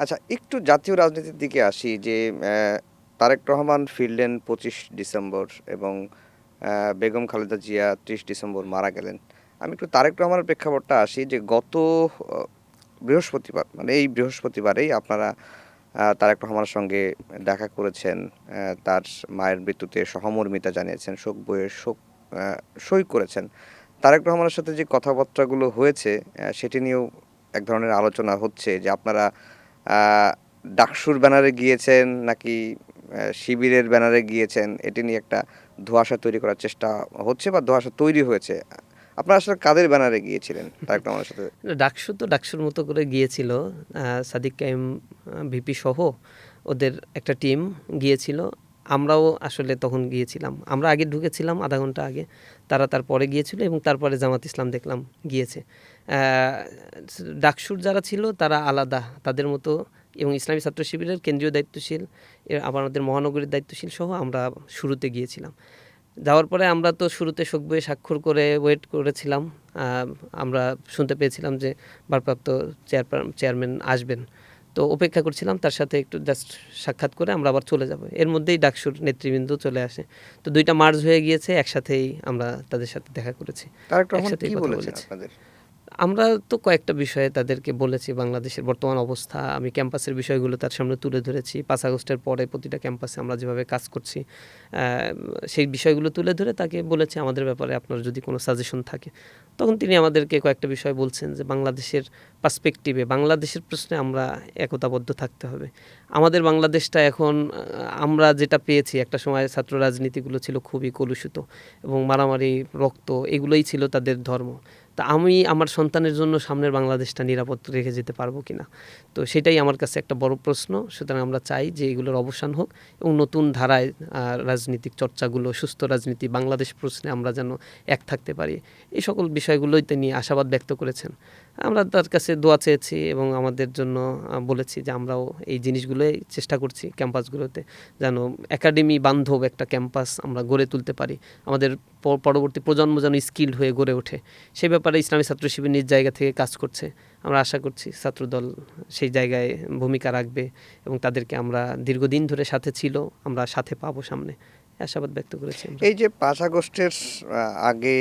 আচ্ছা, একটু জাতীয় রাজনীতির দিকে আসি যে তারেক রহমান ফিরলেন 25 ডিসেম্বর এবং বেগম খালেদা জিয়া 30 ডিসেম্বর মারা গেলেন। আমি একটু তারেক রহমানের প্রেক্ষাপটটা আসি যে গত বৃহস্পতিবার মানে এই বৃহস্পতিবারেই আপনারা তারেক রহমানের সঙ্গে দেখা করেছেন। তার মায়ের মৃত্যুতে সহমর্মিতা জানিয়েছেন, শোক বইয়ে সই করেছেন। তারেক রহমানের সাথে যে কথাবার্তাগুলো হয়েছে সেটি নিয়েও এক ধরনের আলোচনা হচ্ছে যে আপনারা আহ, ডাকসুর ব্যানারে গিয়েছেন নাকি শিবিরের ব্যানারে গিয়েছেন, এটি নিয়ে একটা ধোঁয়াশা তৈরি করার চেষ্টা হচ্ছে বা ধোঁয়াশা তৈরি হয়েছে। আপনারা আসলে কাদের ব্যানারে গিয়েছিলেন তারেক রহমানের সাথে? ডাকসু তো ডাকসুর মতো করে গিয়েছিল, সাদিক কাইম ভিপি সহ ওদের একটা টিম গিয়েছিল। আমরাও আসলে তখন গিয়েছিলাম, আমরা আগে ঢুকেছিলাম আধা ঘন্টা আগে, তারা তারপরে গিয়েছিল এবং তারপরে জামাত ইসলাম দেখলাম গিয়েছে। ডাকসুর যারা ছিল তারা আলাদা তাদের মতো, এবং ইসলামী ছাত্র শিবিরের কেন্দ্রীয় দায়িত্বশীল আবার আমাদের মহানগরীর দায়িত্বশীল সহ আমরা শুরুতে গিয়েছিলাম। যাওয়ার পরে আমরা তো শুরুতে শোক বইয়ে স্বাক্ষর করে ওয়েট করেছিলাম। আমরা শুনতে পেয়েছিলাম যে ভারপ্রাপ্ত চেয়ারম্যান আসবেন, তো অপেক্ষা করছিলাম তার সাথে একটু জাস্ট সাক্ষাৎ করে আমরা আবার চলে যাব। এর মধ্যেই ডাকসুর নেতৃবৃন্দ চলে আসে, তো দুইটা মার্জ হয়ে গিয়েছে, একসাথেই আমরা তাদের সাথে দেখা করেছি, তারেক রহমান একসাথেই কি কথা বলেছেন বলেছি। আপনাদের? আমরা তো কয়েকটা বিষয়ে তাদেরকে বলেছি, বাংলাদেশের বর্তমান অবস্থা, আমি ক্যাম্পাসের বিষয়গুলো তার সামনে তুলে ধরেছি। 5 আগস্টের পরে প্রতিটা ক্যাম্পাসে আমরা যেভাবে কাজ করছি সেই বিষয়গুলো তুলে ধরে তাকে বলেছি আমাদের ব্যাপারে আপনার যদি কোনো সাজেশন থাকে। তখন তিনি আমাদেরকে কয়েকটা বিষয় বলছেন যে বাংলাদেশের পার্সপেক্টিভে, বাংলাদেশের প্রশ্নে আমরা একতাবদ্ধ থাকতে হবে। আমাদের বাংলাদেশটা এখন আমরা যেটা পেয়েছি, একটা সময় ছাত্র রাজনীতিগুলো ছিল খুবই কলুষিত এবং মারামারি, রক্ত, এগুলোই ছিল তাদের ধর্ম। তা আমি আমার সন্তানের জন্য সামনের বাংলাদেশটা নিরাপদ রেখে যেতে পারবো কিনা, তো সেটাই আমার কাছে একটা বড় প্রশ্ন। সুতরাং আমরা চাই যে এগুলোর অবসান হোক এবং নতুন ধারায় রাজনীতিক চর্চাগুলো, সুস্থ রাজনীতি, বাংলাদেশ প্রশ্নে আমরা যেন এক থাকতে পারি, এই সকল বিষয়গুলোই তিনি আশাবাদ ব্যক্ত করেছেন। আমরা তার কাছে দোয়া চেয়েছি এবং আমাদের জন্য বলেছি যে আমরাও এই জিনিসগুলোই চেষ্টা করছি ক্যাম্পাসগুলোতে যেন একাডেমি বান্ধব একটা ক্যাম্পাস আমরা গড়ে তুলতে পারি, আমাদের পরবর্তী প্রজন্ম যেন স্কিল্ড হয়ে গড়ে ওঠে। সেই ব্যাপারে ইসলামী ছাত্র শিবির নিজ জায়গা থেকে কাজ করছে। আমরা আশা করছি ছাত্রদল সেই জায়গায় ভূমিকা রাখবে এবং তাদেরকে আমরা দীর্ঘদিন ধরে সাথে ছিল, আমরা সাথে পাবো সামনে, আশাবাদ ব্যক্ত করেছি আমরা। এই যে 5 আগস্টের আগে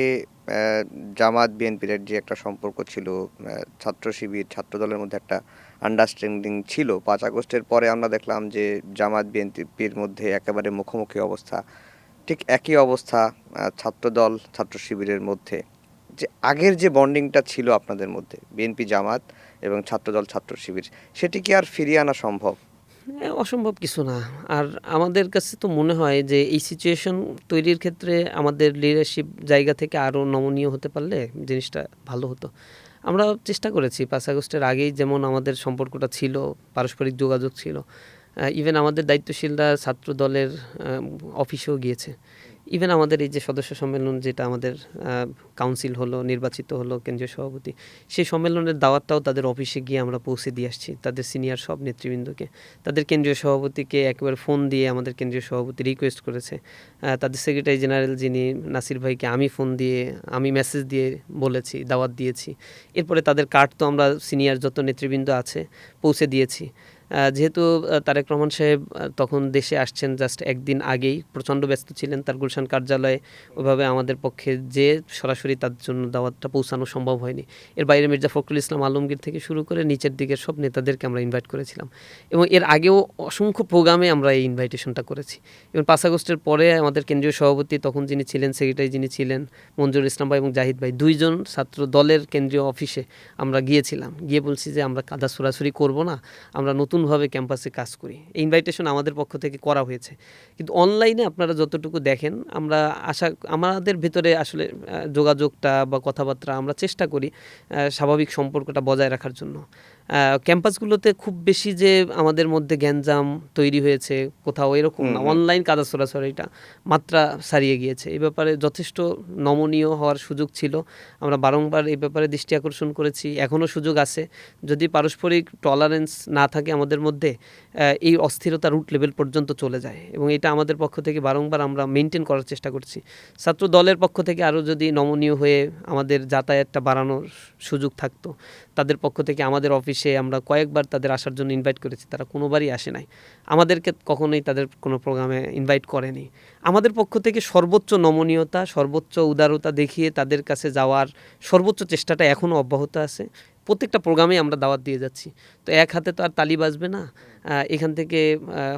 জামাত বিএনপির যে একটা সম্পর্ক ছিল, ছাত্র শিবির ছাত্র দলের মধ্যে একটা আন্ডারস্ট্যান্ডিং ছিল, 5 আগস্টের পরে আমরা দেখলাম যে জামাত বিএনপির মধ্যে একেবারে মুখোমুখি অবস্থা। ঠিক একই অবস্থা ছাত্রদল ছাত্র শিবিরের মধ্যে। যে আগের যে বন্ডিংটা ছিল আপনাদের মধ্যে বিএনপি জামাত এবং ছাত্রদল ছাত্র শিবির, সেটি কি আর ফিরিয়ে আনা সম্ভব? অসম্ভব কিছু না। আর আমাদের কাছে তো মনে হয় যে এই সিচুয়েশন তৈরির ক্ষেত্রে আমাদের লিডারশিপ জায়গা থেকে আরও নমনীয় হতে পারলে জিনিসটা ভালো হতো। আমরা চেষ্টা করেছি 5 আগস্টের আগেই যেমন আমাদের সম্পর্কটা ছিল, পারস্পরিক যোগাযোগ ছিল। ইভেন আমাদের দায়িত্বশীলরা ছাত্র দলের অফিসেও গিয়েছে। ইভেন আমাদের এই যে সদস্য সম্মেলন, যেটা আমাদের কাউন্সিল হলো, নির্বাচিত হলো কেন্দ্রীয় সভাপতি, সেই সম্মেলনের দাওয়াতটাও তাদের অফিসে গিয়ে আমরা পৌঁছে দিয়ে আসছি, তাদের সিনিয়র সব নেতৃবৃন্দকে। তাদের কেন্দ্রীয় সভাপতিকে একেবারে ফোন দিয়ে আমাদের কেন্দ্রীয় সভাপতি রিকোয়েস্ট করেছে, তাদের সেক্রেটারি জেনারেল যিনি নাসির ভাইকে আমি ফোন দিয়ে, আমি মেসেজ দিয়ে বলেছি, দাওয়াত দিয়েছি। এরপরে তাদের কার্ড তো আমরা সিনিয়র যত নেতৃবৃন্দ আছে পৌঁছে দিয়েছি। যেহেতু তারেক রহমান সাহেব তখন দেশে আসছেন জাস্ট একদিন আগেই, প্রচণ্ড ব্যস্ত ছিলেন তার গুলশান কার্যালয়ে, ওইভাবে আমাদের পক্ষে যে সরাসরি তার জন্য দাওয়াতটা পৌঁছানো সম্ভব হয়নি। এর বাইরে মির্জা ফখরুল ইসলাম আলমগীর থেকে শুরু করে নিচের দিকের সব নেতাদেরকে আমরা ইনভাইট করেছিলাম এবং এর আগেও অসংখ্য প্রোগ্রামে আমরা এই ইনভাইটেশনটা করেছি। এবং 5 আগস্টের পরে আমাদের কেন্দ্রীয় সভাপতি তখন যিনি ছিলেন, সেক্রেটারি যিনি ছিলেন মঞ্জুর ইসলাম ভাই এবং জাহিদ ভাই, দুইজন ছাত্র দলের কেন্দ্রীয় অফিসে আমরা গিয়েছিলাম, গিয়ে বলছি যে আমরা কাদা সরাসরি করব না, আমরা নতুনভাবে ক্যাম্পাসে কাজ করি। এই ইনভাইটেশন আমাদের পক্ষ থেকে করা হয়েছে, কিন্তু অনলাইনে আপনারা যতটুকু দেখেন, আমরা আমাদের ভেতরে আসলে যোগাযোগটা বা কথাবার্তা আমরা চেষ্টা করি স্বাভাবিক সম্পর্কটা বজায় রাখার জন্য। ক্যাম্পাসগুলোতে খুব বেশি যে আমাদের মধ্যে গ্যাঞ্জাম তৈরি হয়েছে কোথাও, এরকম হুম না। হুম। অনলাইন কাদা ছড়াছড়িটা মাত্রা ছাড়িয়ে গিয়েছে, এই ব্যাপারে যথেষ্ট নমনীয় হওয়ার সুযোগ ছিল। আমরা বারংবার এই ব্যাপারে দৃষ্টি আকর্ষণ করেছি, এখনও সুযোগ আছে। যদি পারস্পরিক টলারেন্স না থাকে আমাদের মধ্যে, এই অস্থিরতা রুট লেভেল পর্যন্ত চলে যায় এবং এটা আমাদের পক্ষ থেকে বারংবার আমরা মেনটেন করার চেষ্টা করছি। ছাত্র দলের পক্ষ থেকে আরও যদি নমনীয় হয়ে আমাদের যাতায়াতটা বাড়ানোর সুযোগ থাকতো, তাদের পক্ষ থেকে আমাদের অফিসে অফিসে আমরা কয়েকবার তাদের আসার জন্য ইনভাইট করেছি, তারা কোনোবারই আসে নাই। আমাদেরকে কখনোই তাদের কোনো প্রোগ্রামে ইনভাইট করেনি। আমাদের পক্ষ থেকে সর্বোচ্চ নমনীয়তা, সর্বোচ্চ উদারতা দেখিয়ে তাদের কাছে যাওয়ার সর্বোচ্চ চেষ্টাটা এখনও অব্যাহত আছে। প্রত্যেকটা প্রোগ্রামেই আমরা দাওয়াত দিয়ে যাচ্ছি। তো এক হাতে তো আর তালি বাজবে না। এখান থেকে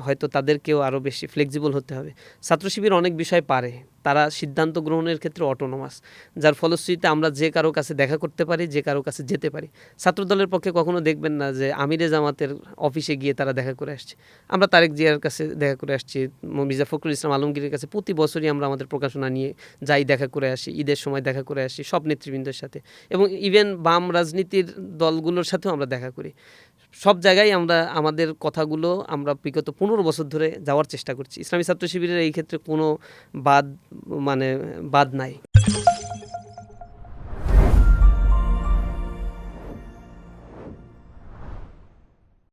হয়তো তাদেরকেও আরও বেশি ফ্লেক্সিবল হতে হবে। ছাত্র শিবির অনেক বিষয় পারে, তারা সিদ্ধান্ত গ্রহণের ক্ষেত্রে অটোনোমাস, যার ফলশ্রুতিতে আমরা যে কারো কাছে দেখা করতে পারি, যে কারো কাছে যেতে পারি। ছাত্রদলের পক্ষে কখনো দেখবেন না যে আমিরে জামাতের অফিসে গিয়ে তারা দেখা করে আসছে। আমরা তারেক জিয়ার কাছে দেখা করে আসছি, মির্জা ফখরুল ইসলাম আলমগীরের কাছে প্রতি বছরই আমরা আমাদের প্রকাশনা নিয়ে যাই, দেখা করে আসি, ঈদের সময় দেখা করে আসি সব নেতৃবৃন্দের সাথে, এবং ইভেন বাম রাজনীতির দলগুলোর সাথেও আমরা দেখা করি। সব জায়গায় আমরা আমাদের কথাগুলো আমরা বিগত 15 বছর ধরে যাওয়ার চেষ্টা করছি। ইসলামী ছাত্র শিবিরের এই ক্ষেত্রে কোনো বাদ নাই।